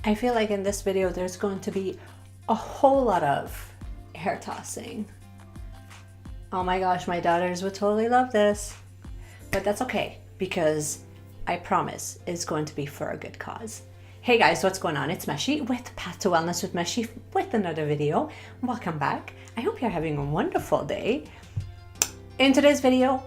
I feel like in this video there's going to be a whole lot of hair tossing. Oh my gosh, my daughters would totally love this. But that's okay, because I promise it's going to be for a good cause. Hey guys, what's going on? It's Meshi with Path to Wellness with Meshi with another video. Welcome back. I hope you're having a wonderful day. In today's video,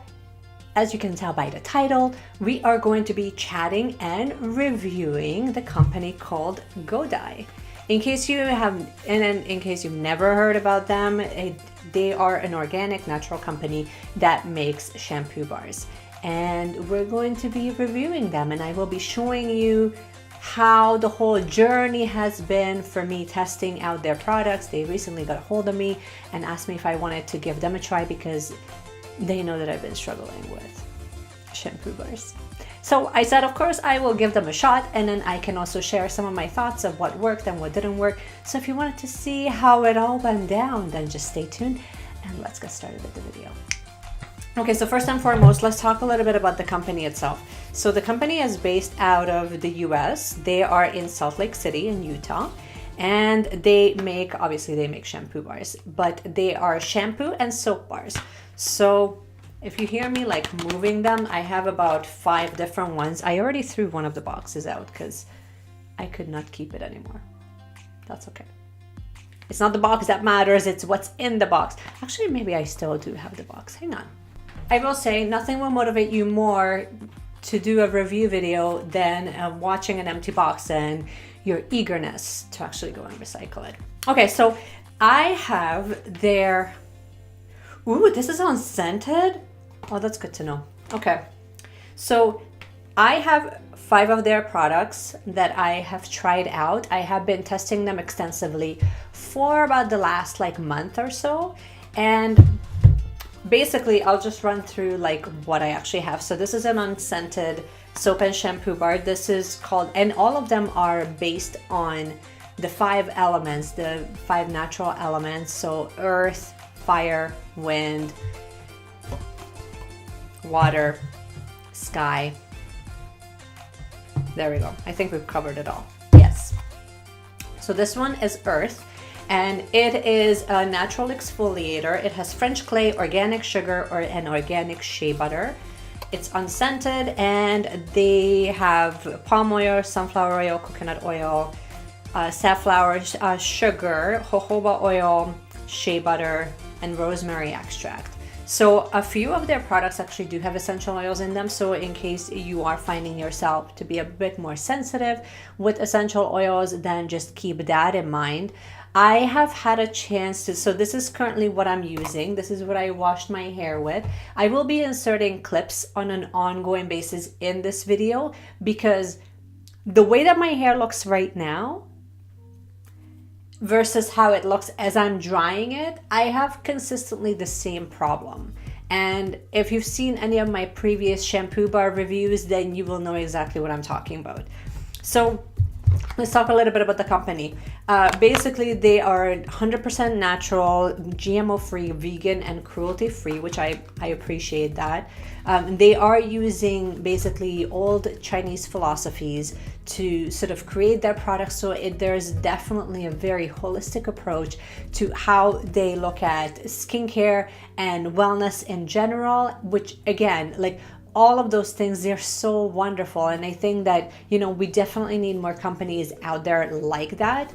as you can tell by the title, we are going to be chatting and reviewing the company called Godai. In case you've never heard about them, they are an organic natural company that makes shampoo bars. And we're going to be reviewing them, and I will be showing you how the whole journey has been for me testing out their products. They recently got a hold of me and asked me if I wanted to give them a try because they know that I've been struggling with shampoo bars. So I said, of course, I will give them a shot, and then I can also share some of my thoughts of what worked and what didn't work. So if you wanted to see how it all went down, then just stay tuned and let's get started with the video. Okay, so first and foremost, let's talk a little bit about the company itself. So the company is based out of the US. They are in Salt Lake City in Utah, and they make shampoo bars, but they are shampoo and soap bars. So if you hear me like moving them, I have about 5 different ones. I already threw one of the boxes out because I could not keep it anymore. That's okay. It's not the box that matters, it's what's in the box. Actually, maybe I still do have the box. Hang on. I will say nothing will motivate you more to do a review video than watching an empty box and your eagerness to actually go and recycle it. Okay, so I have their... Ooh, this is unscented? Oh, that's good to know. Okay, so I have 5 of their products that I have tried out. I have been testing them extensively for about the last month or so. And basically, I'll just run through what I actually have. So this is an unscented soap and shampoo bar. This is called, and all of them are based on the 5 elements, the 5 natural elements. So earth, fire, wind, water, sky. There we go. I think we've covered it all. Yes. So this one is earth, and it is a natural exfoliator. It has French clay, organic sugar, and organic shea butter. It's unscented, and they have palm oil, sunflower oil, coconut oil, safflower sugar, jojoba oil, shea butter, and rosemary extract. So a few of their products actually do have essential oils in them. So in case you are finding yourself to be a bit more sensitive with essential oils, then just keep that in mind. I have had a chance to, so this is currently what I'm using. This is what I washed my hair with. I will be inserting clips on an ongoing basis in this video because the way that my hair looks right now versus how it looks as I'm drying it, I have consistently the same problem. And if you've seen any of my previous shampoo bar reviews, then you will know exactly what I'm talking about. So let's talk a little bit about the company. Basically, they are 100% natural, GMO-free, vegan, and cruelty-free, which I appreciate that. They are using basically old Chinese philosophies to sort of create their products. So there's definitely a very holistic approach to how they look at skincare and wellness in general, which again, all of those things, they're so wonderful. And I think that, we definitely need more companies out there like that.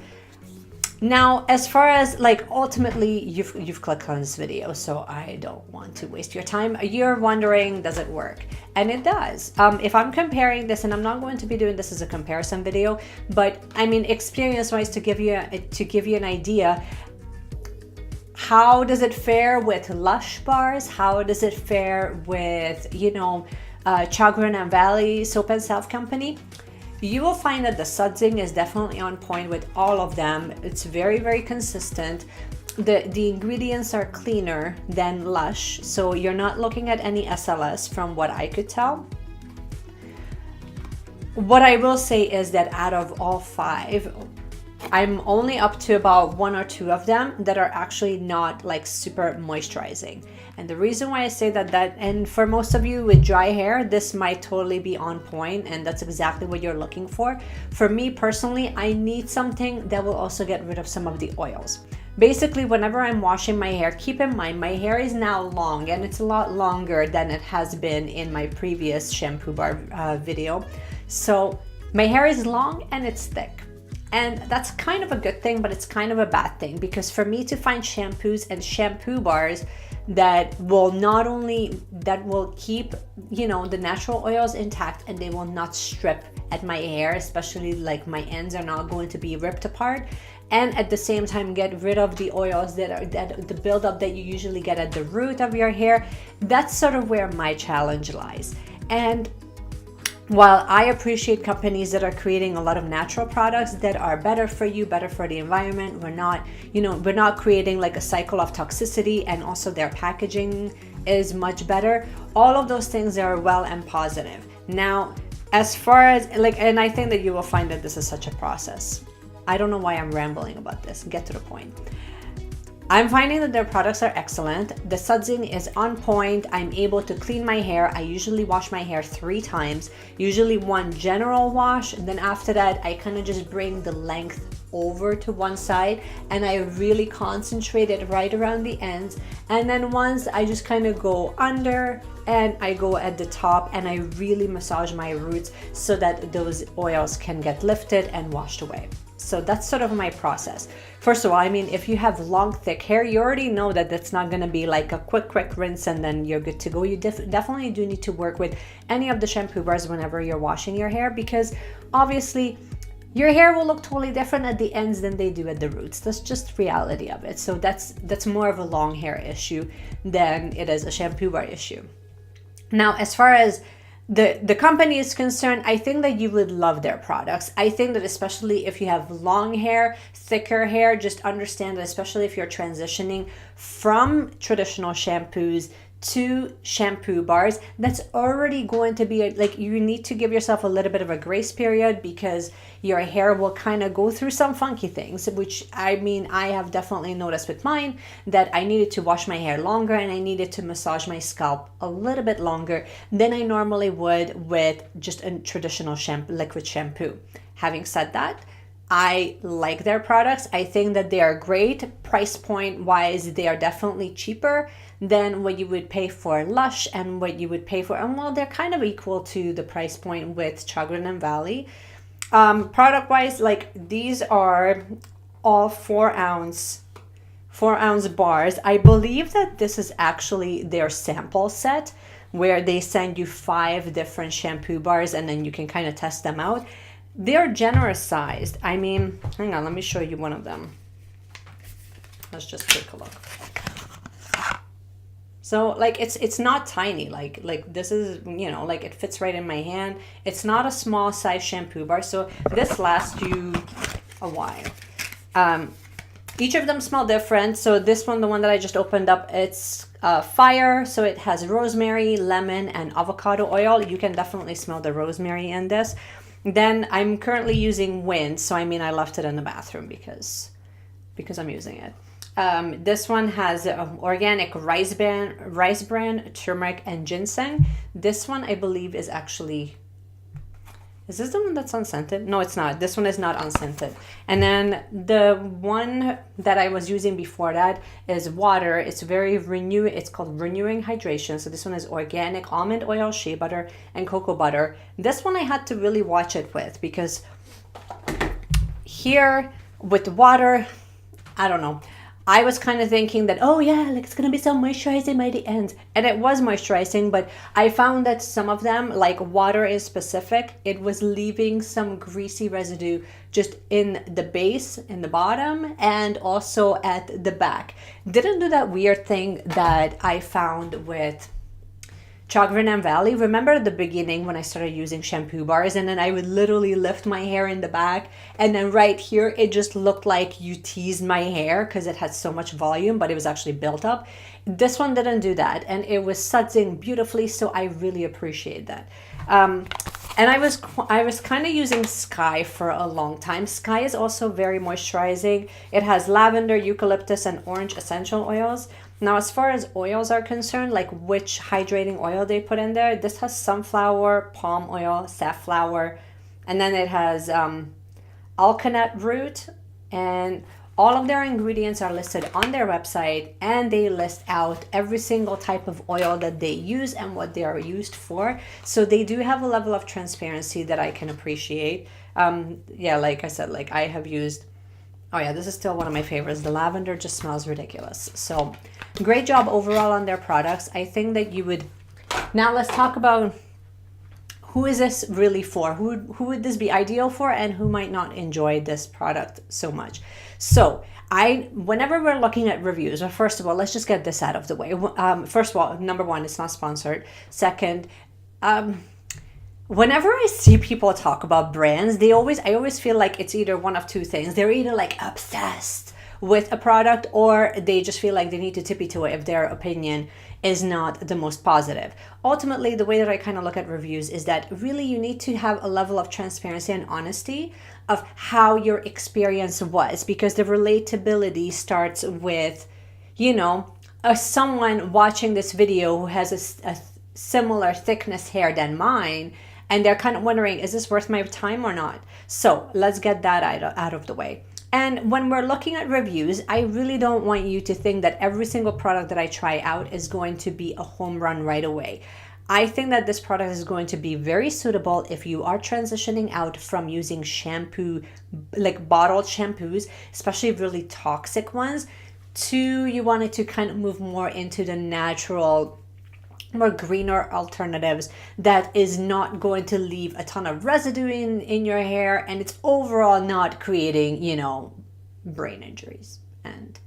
Now, as far as ultimately, you've clicked on this video, so I don't want to waste your time. You're wondering, does it work? And it does. If I'm comparing this, and I'm not going to be doing this as a comparison video, but I mean, experience-wise, to give you an idea, how does it fare with Lush bars? How does it fare with, Chagrin and Valley Soap and Self Company? You will find that the sudsing is definitely on point with all of them. It's very, very consistent. The ingredients are cleaner than Lush, so you're not looking at any SLS from what I could tell. What I will say is that out of all 5, I'm only up to about 1 or 2 of them that are actually not like super moisturizing. And the reason why I say that, and for most of you with dry hair, this might totally be on point, and that's exactly what you're looking for. For me personally, I need something that will also get rid of some of the oils. Basically, whenever I'm washing my hair, keep in mind my hair is now long, and it's a lot longer than it has been in my previous shampoo bar video. So my hair is long and it's thick. And that's kind of a good thing, but it's kind of a bad thing, because for me to find shampoos and shampoo bars that will not only, that will keep, you know, the natural oils intact, and they will not strip at my hair, especially like my ends are not going to be ripped apart, and at the same time get rid of the oils that the buildup that you usually get at the root of your hair. That's sort of where my challenge lies. And while I appreciate companies that are creating a lot of natural products that are better for you, better for the environment, we're not creating like a cycle of toxicity, and also their packaging is much better. All of those things are well and positive. Now, as far as like, and I think that you will find that this is such a process. I don't know why I'm rambling about this. Get to the point. I'm finding that their products are excellent. The sudsing is on point. I'm able to clean my hair. I usually wash my hair 3 times, usually one general wash. And then after that, I kind of just bring the length over to one side, and I really concentrate it right around the ends. And then once I just kind of go under and I go at the top, and I really massage my roots so that those oils can get lifted and washed away. So that's sort of my process. First of all, I mean, if you have long, thick hair, you already know that that's not going to be like a quick rinse and then you're good to go. You definitely do need to work with any of the shampoo bars whenever you're washing your hair, because obviously your hair will look totally different at the ends than they do at the roots. That's just reality of it. So that's more of a long hair issue than it is a shampoo bar issue. Now, as far as the company is concerned, I think that you would love their products. I think that especially if you have long hair, thicker hair, just understand that especially if you're transitioning from traditional shampoos to shampoo bars, that's already going to be like, you need to give yourself a little bit of a grace period, because your hair will kind of go through some funky things, which I mean, I have definitely noticed with mine that I needed to wash my hair longer, and I needed to massage my scalp a little bit longer than I normally would with just a traditional liquid shampoo. Having said that, I like their products. I think that they are great. Price point wise, they are definitely cheaper than what you would pay for Lush and what you would pay for, and well, they're kind of equal to the price point with Chagrin & Valley. Product wise, like these are all 4-ounce bars. I believe that this is actually their sample set, where they send you 5 different shampoo bars and then you can kind of test them out. They're generous sized. I mean, hang on, let me show you one of them. Let's just take a look. So like it's not tiny, like this is, you know, like it fits right in my hand. It's not a small size shampoo bar, so this lasts you a while. Each of them smell different. So this one, the one that I just opened up, it's fire, so it has rosemary, lemon, and avocado oil. You can definitely smell the rosemary in this. Then I'm currently using wind, so I mean, I left it in the bathroom because I'm using it. This one has organic rice bran, turmeric, and ginseng. This one I believe is actually, is this the one that's unscented? No, it's not. This one is not unscented. And then the one that I was using before that is water. It's it's called Renewing Hydration. So this one is organic almond oil, shea butter, and cocoa butter. This one I had to really watch it with, because here with water, I don't know. I was kind of thinking that, oh yeah, like it's going to be so moisturizing by the end. And it was moisturizing, but I found that some of them, like water in specific, it was leaving some greasy residue just in the base, in the bottom, and also at the back. Didn't do that weird thing that I found with Chagrin & Valley. Remember at the beginning when I started using shampoo bars, and then I would literally lift my hair in the back, and then right here it just looked like you teased my hair because it had so much volume, but it was actually built up. This one didn't do that, and it was sudsing beautifully, so I really appreciate that. And I was kind of using Sky for a long time. Sky is also very moisturizing. It has lavender, eucalyptus, and orange essential oils. Now, as far as oils are concerned, like which hydrating oil they put in there, this has sunflower, palm oil, safflower, and then it has alkanet root, and all of their ingredients are listed on their website, and they list out every single type of oil that they use and what they are used for. So they do have a level of transparency that I can appreciate. Yeah, like I said, like I have used, oh yeah, this is still one of my favorites. The lavender just smells ridiculous. So great job overall on their products. I think that you would, now let's talk about who is this really for? Who would this be ideal for, and who might not enjoy this product so much? So whenever we're looking at reviews, well, first of all, let's just get this out of the way. First of all, number one, it's not sponsored. Second, whenever I see people talk about brands, I always feel like it's either one of two things. They're either like obsessed with a product, or they just feel like they need to tippy toe it if their opinion is not the most positive. Ultimately, the way that I kind of look at reviews is that really you need to have a level of transparency and honesty of how your experience was, because the relatability starts with, someone watching this video who has a similar thickness hair than mine, and they're kind of wondering, is this worth my time or not? So let's get that out of the way. And when we're looking at reviews, I really don't want you to think that every single product that I try out is going to be a home run right away. I think that this product is going to be very suitable if you are transitioning out from using shampoo, like bottled shampoos, especially really toxic ones, to you wanted to kind of move more into the natural, more greener alternatives that is not going to leave a ton of residue in your hair, and it's overall not creating, brain injuries. And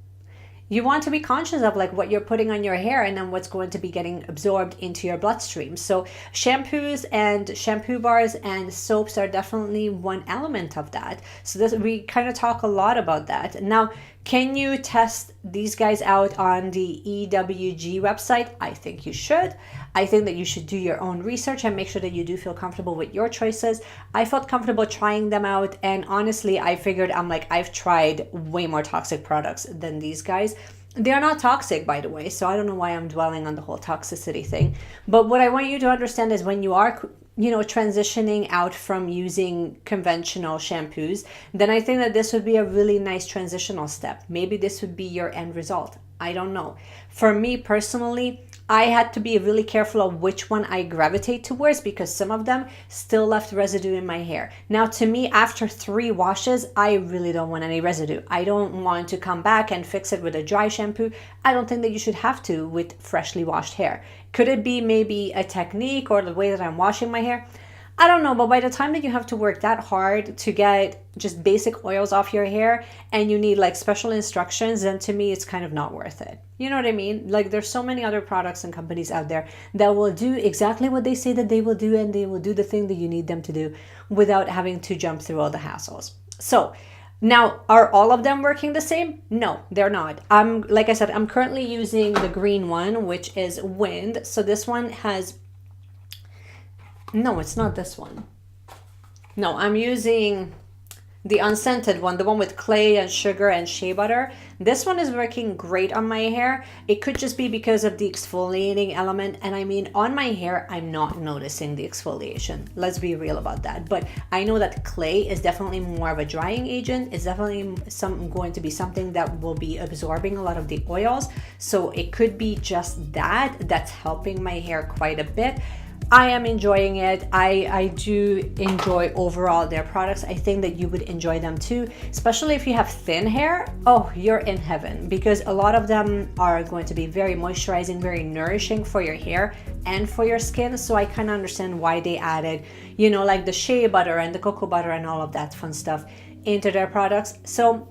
you want to be conscious of like what you're putting on your hair and then what's going to be getting absorbed into your bloodstream. So shampoos and shampoo bars and soaps are definitely one element of that. So we kind of talk a lot about that. Now, can you test these guys out on the EWG website? I think you should. I think that you should do your own research and make sure that you do feel comfortable with your choices. I felt comfortable trying them out, and honestly, I figured I've tried way more toxic products than these guys. They're not toxic, by the way, so I don't know why I'm dwelling on the whole toxicity thing. But what I want you to understand is when you are transitioning out from using conventional shampoos, then I think that this would be a really nice transitional step. Maybe this would be your end result. I don't know. For me personally, I had to be really careful of which one I gravitate towards, because some of them still left residue in my hair. Now, to me, after 3 washes, I really don't want any residue. I don't want to come back and fix it with a dry shampoo. I don't think that you should have to with freshly washed hair. Could it be maybe a technique or the way that I'm washing my hair? I don't know, but by the time that you have to work that hard to get just basic oils off your hair and you need like special instructions, then to me it's kind of not worth it. You know what I mean? Like there's so many other products and companies out there that will do exactly what they say that they will do, and they will do the thing that you need them to do without having to jump through all the hassles. So now, are all of them working the same? No, they're not. Like I said, I'm currently using the green one, which is Wind. So this one has, no, it's not this one. No, I'm using the unscented one, the one with clay and sugar and shea butter. This one is working great on my hair. It could just be because of the exfoliating element. And I mean, on my hair, I'm not noticing the exfoliation. Let's be real about that. But I know that clay is definitely more of a drying agent. It's definitely going to be something that will be absorbing a lot of the oils. So it could be just that's helping my hair quite a bit. I am enjoying it. I do enjoy overall their products. I think that you would enjoy them too, especially if you have thin hair. Oh, you're in heaven, because a lot of them are going to be very moisturizing, very nourishing for your hair and for your skin. So I kind of understand why they added, like the shea butter and the cocoa butter and all of that fun stuff into their products. So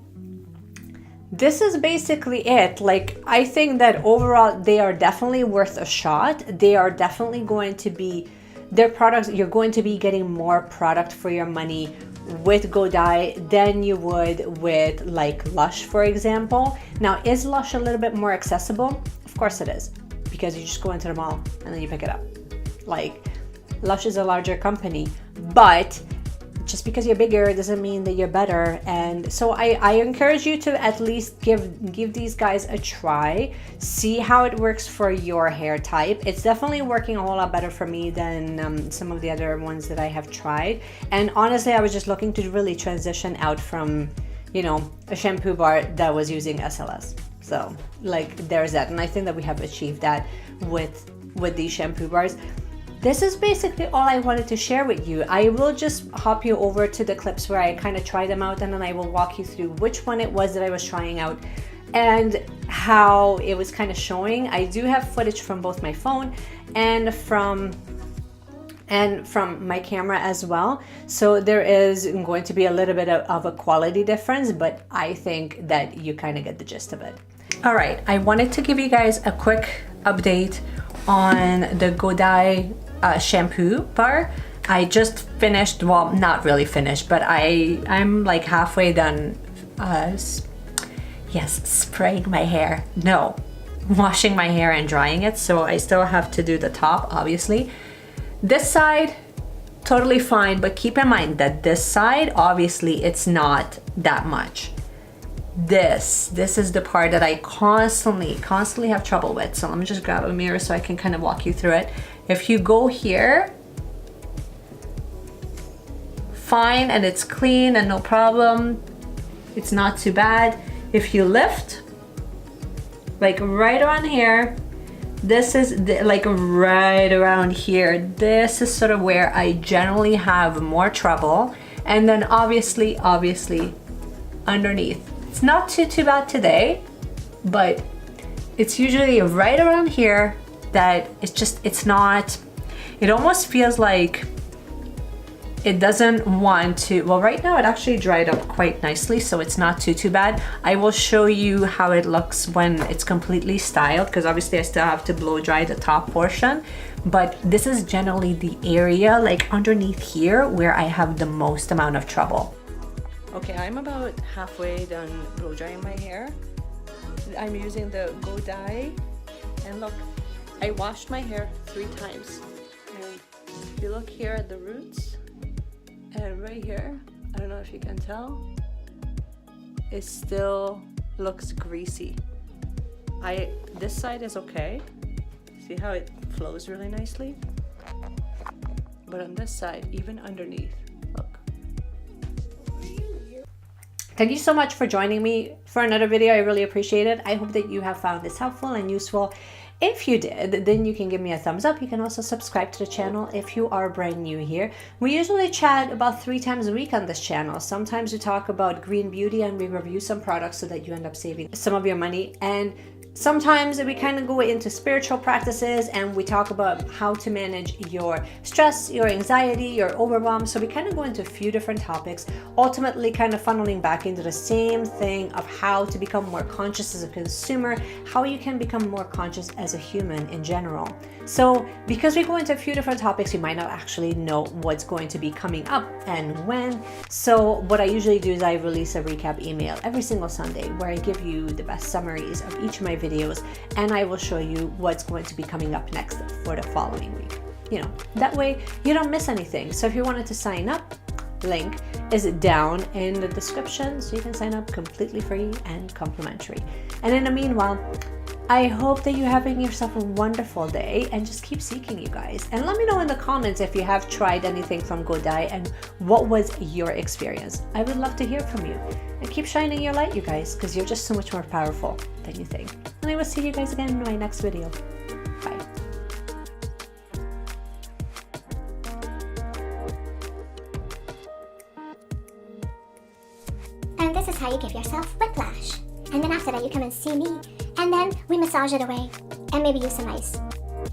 this is basically it. Like, I think that overall they are definitely worth a shot. They are definitely going to be, their products, you're going to be getting more product for your money with Godai than you would with like Lush, for example. Now, is Lush a little bit more accessible? Of course it is, because you just go into the mall and then you pick it up. Like, Lush is a larger company, but just because you're bigger doesn't mean that you're better. And so I encourage you to at least give these guys a try, see how it works for your hair type. It's definitely working a whole lot better for me than some of the other ones that I have tried. And honestly, I was just looking to really transition out from, you know, a shampoo bar that was using SLS. So like there's that, and I think that we have achieved that with these shampoo bars. This is basically all I wanted to share with you. I will just hop you over to the clips where I kind of try them out, and then I will walk you through which one it was that I was trying out and how it was kind of showing. I do have footage from both my phone and from my camera as well. So there is going to be a little bit of a quality difference, but I think that you kind of get the gist of it. All right, I wanted to give you guys a quick update on the Godai shampoo bar. I just finished, well, not really finished, but I'm like halfway done spraying my hair. No, washing my hair and drying it. So I still have to do the top, obviously. This side, totally fine, but keep in mind that this side, obviously it's not that much. This is the part that I constantly have trouble with. So let me just grab a mirror so I can kind of walk you through it. If you go here, fine, and it's clean and no problem. It's not too bad. If you lift, like right around here, this is like right around here. This is sort of where I generally have more trouble. And then obviously underneath. It's not too bad today, but it's usually right around here that it's not, it almost feels like it doesn't want to, well, right now it actually dried up quite nicely, so it's not too bad. I will show you how it looks when it's completely styled, because obviously I still have to blow dry the top portion, but this is generally the area like underneath here where I have the most amount of trouble. Okay, I'm about halfway done blow drying my hair. I'm using the Godai, and look, I washed my hair 3 times. And if you look here at the roots, and right here, I don't know if you can tell, it still looks greasy. This side is okay. See how it flows really nicely? But on this side, even underneath, look. Thank you so much for joining me for another video. I really appreciate it. I hope that you have found this helpful and useful. If you did, then you can give me a thumbs up. You can also subscribe to the channel if you are brand new here. We usually chat about 3 times a week on this channel. Sometimes we talk about green beauty and we review some products so that you end up saving some of your money. And sometimes we kind of go into spiritual practices and we talk about how to manage your stress, your anxiety, your overwhelm. So we kind of go into a few different topics, ultimately kind of funneling back into the same thing of how to become more conscious as a consumer, how you can become more conscious as a human in general. So because we go into a few different topics, you might not actually know what's going to be coming up and when. So what I usually do is I release a recap email every single Sunday where I give you the best summaries of each of my videos, and I will show you what's going to be coming up next for the following week. You know, that way you don't miss anything. So if you wanted to sign up, link is down in the description, so you can sign up completely free and complimentary. And in the meanwhile, I hope that you're having yourself a wonderful day, and just keep seeking, you guys. And let me know in the comments if you have tried anything from Godai and what was your experience. I would love to hear from you. And keep shining your light, you guys, because you're just so much more powerful than you think. And I will see you guys again in my next video. Bye. And this is how you give yourself whiplash. And then after that, you come and see me. And then we massage it away. And maybe use some ice.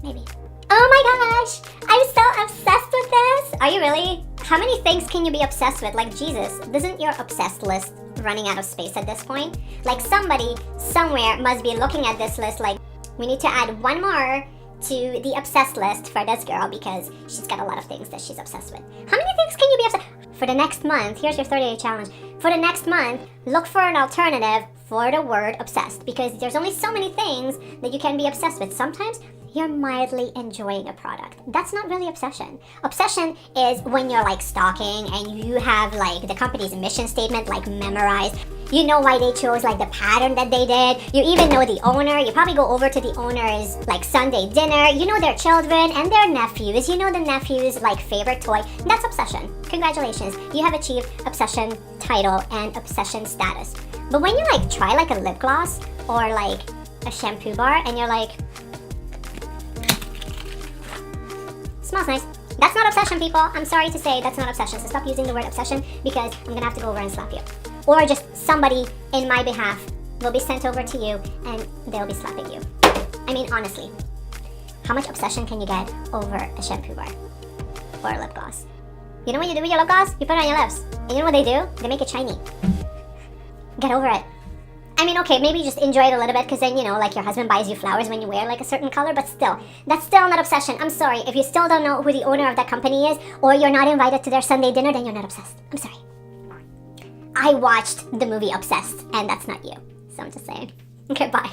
Maybe. Oh my gosh! I'm so obsessed with this! Are you really? How many things can you be obsessed with? Like, Jesus, isn't your obsessed list running out of space at this point? Like, somebody somewhere must be looking at this list like, we need to add one more to the obsessed list for this girl because she's got a lot of things that she's obsessed with. How many things can you be obsessed with? For the next month, here's your 30-day challenge. For the next month, look for an alternative for the word obsessed, because there's only so many things that you can be obsessed with. Sometimes you're mildly enjoying a product. That's not really obsession. Obsession is when you're like stalking and you have like the company's mission statement like memorized. You know why they chose like the pattern that they did. You even know the owner. You probably go over to the owner's like Sunday dinner. You know their children and their nephews. You know the nephew's like favorite toy. That's obsession. Congratulations. You have achieved obsession title and obsession status. But when you like try like a lip gloss or like a shampoo bar and you're like, smells nice. That's not obsession, people. I'm sorry to say that's not obsession. So stop using the word obsession because I'm gonna have to go over and slap you. Or just somebody in my behalf will be sent over to you and they'll be slapping you. I mean, honestly, how much obsession can you get over a shampoo bar or a lip gloss? You know what you do with your lip gloss? You put it on your lips. And you know what they do? They make it shiny. Get over it. I mean, okay, maybe just enjoy it a little bit because then, you know, like your husband buys you flowers when you wear like a certain color, but still, that's still not obsession. I'm sorry. If you still don't know who the owner of that company is or you're not invited to their Sunday dinner, then you're not obsessed. I'm sorry. I watched the movie Obsessed and that's not you. So I'm just saying. Okay, bye.